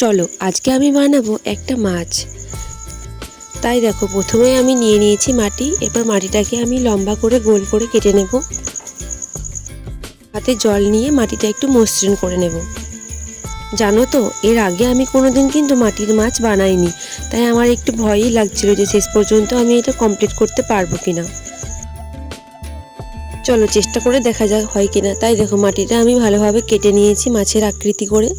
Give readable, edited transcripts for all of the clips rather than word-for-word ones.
চলো আজকে আমি বানাবো একটা মাছ। তাই দেখো প্রথমে আমি নিয়ে নিয়েছি মাটি। এরপর মাটিটাকে আমি লম্বা করে গোল করে কেটে নেব। হাতে জল নিয়ে মাটিটা একটু মসৃণ করে নেব। জানো তো, এর আগে আমি কোনোদিন কিন্তু মাটির মাছ বানাইনি, তাই আমার একটু ভয়ই লাগছিল যে শেষ পর্যন্ত আমি এটা কমপ্লিট করতে পারবো কিনা। চলো চেষ্টা করে দেখা যাক হয় কিনা। তাই দেখো মাটিটা আমি ভালোভাবে কেটে নিয়েছি মাছের আকৃতি করে।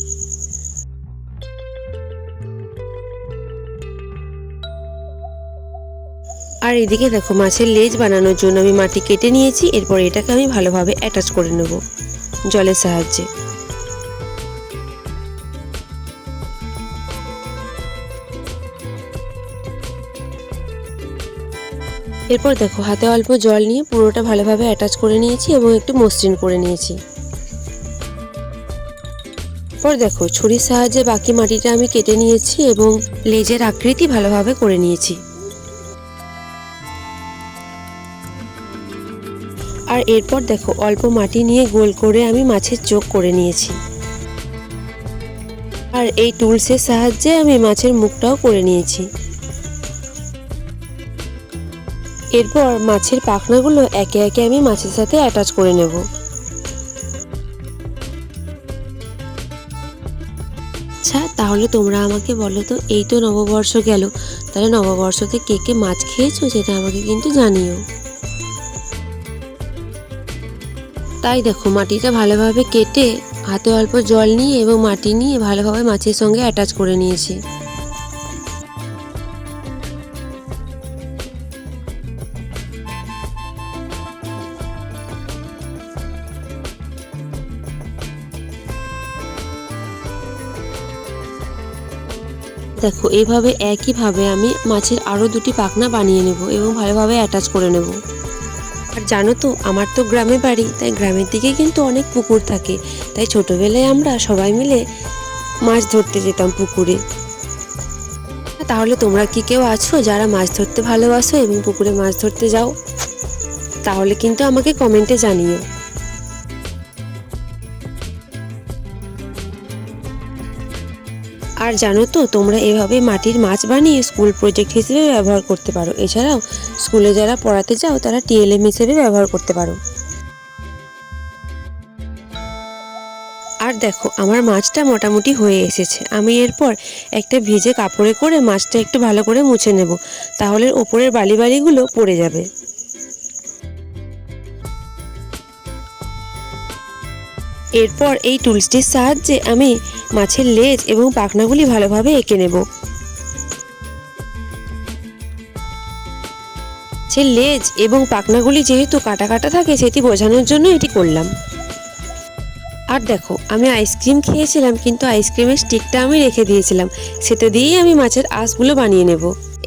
আর এদিকে দেখো মাছের লেজ বানানোর জন্য আমি মাটি কেটে নিয়েছি। এরপর এটাকে আমি ভালোভাবে অ্যাটাচ করে নেব জলের সাহায্যে। এরপর দেখো হাতে অল্প জল নিয়ে পুরোটা ভালোভাবে অ্যাটাচ করে নিয়েছি এবং একটু মসৃণ করে নিয়েছি। এরপর দেখো ছুরির সাহায্যে বাকি মাটিটা আমি কেটে নিয়েছি এবং লেজের আকৃতি ভালোভাবে করে নিয়েছি। আর এরপর দেখো অল্প মাটি নিয়ে গোল করে আমি মাছের চোখ করে নিয়েছি। আর এই টুলসের সাহায্যে আমি মাছের মুখটাও করে নিয়েছি। এরপর মাছের পাখনাগুলো একে একে আমি মাছের সাথে অ্যাটাচ করে নেব। আচ্ছা তাহলে তোমরা আমাকে বলো তো, এই তো নববর্ষ গেল, তাহলে নববর্ষতে কে কে মাছ খেয়েছো সেটা আমাকে কিন্তু জানিও। তাই দেখো মাটিটা ভালোভাবে কেটে হাতে অল্প জল নিয়ে এবং মাটি নিয়ে ভালোভাবে মাছের সঙ্গে অ্যাটাচ করে নিয়েছি। দেখো এইভাবে একইভাবে আমি মাছের আরও দুটি পাখনা বানিয়ে নেব এবং ভালোভাবে অ্যাটাচ করে নেব। আর জানো তো, আমার তো গ্রামে বাড়ি, তাই গ্রামের দিকে কিন্তু অনেক পুকুর থাকে। তাই ছোটোবেলায় আমরা সবাই মিলে মাছ ধরতে যেতাম পুকুরে। তাহলে তোমরা কি কেউ আছো যারা মাছ ধরতে ভালোবাসো এবং পুকুরে মাছ ধরতে যাও? তাহলে কিন্তু আমাকে কমেন্টে জানিও। আর জানো তো, তোমরা এভাবে মাটির মাছ বানিয়ে স্কুল প্রজেক্ট হিসেবে ব্যবহার করতে পারো। এছাড়াও স্কুলে যারা পড়াতে যাও তারা টিএলএম হিসেবে ব্যবহার করতে পারো। আর দেখো আমার মাছটা মোটামুটি হয়ে এসেছে। আমি এরপর একটা ভিজে কাপড়ে করে মাছটা একটু ভালো করে মুছে নেব, তাহলে ওপরের বালিগুলো পড়ে যাবে। এরপর এই টুলসটির সাহায্যে আমি মাছের লেজ এবং পাখনাগুলি ভালোভাবে এঁকে নেব। মাছের লেজ এবং পাখনাগুলি যেহেতু কাটা কাটা থাকে, সেটি বোঝানোর জন্য এটি করলাম। আর দেখো আমি আইসক্রিম খেয়েছিলাম, কিন্তু আইসক্রিমের স্টিকটা আমি রেখে দিয়েছিলাম, সেটা দিয়েই আমি মাছের আঁশগুলো বানিয়ে নেব।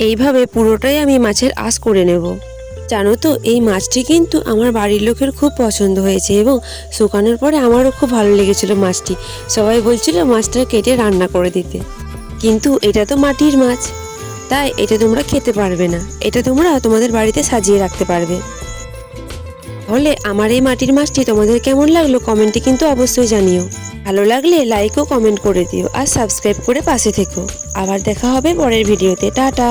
এইভাবে পুরোটাই আমি মাছের আঁশ করে নেব। জানো তো, এই মাছটি কিন্তু আমার বাড়ির লোকের খুব পছন্দ হয়েছে এবং শুকানোর পরে আমারও খুব ভালো লেগেছিল মাছটি। সবাই বলছিল মাছটা কেটে রান্না করে দিতে, কিন্তু এটা তো মাটির মাছ, তাই এটা তোমরা খেতে পারবে না। এটা তোমরা তোমাদের বাড়িতে সাজিয়ে রাখতে পারবে। তাহলে আমার এই মাটির মাছটি তোমাদের কেমন লাগলো কমেন্টে কিন্তু অবশ্যই জানিও। ভালো লাগলে লাইক ও কমেন্ট করে দিও আর সাবস্ক্রাইব করে পাশে থেকো। আবার দেখা হবে পরের ভিডিওতে। টাটা।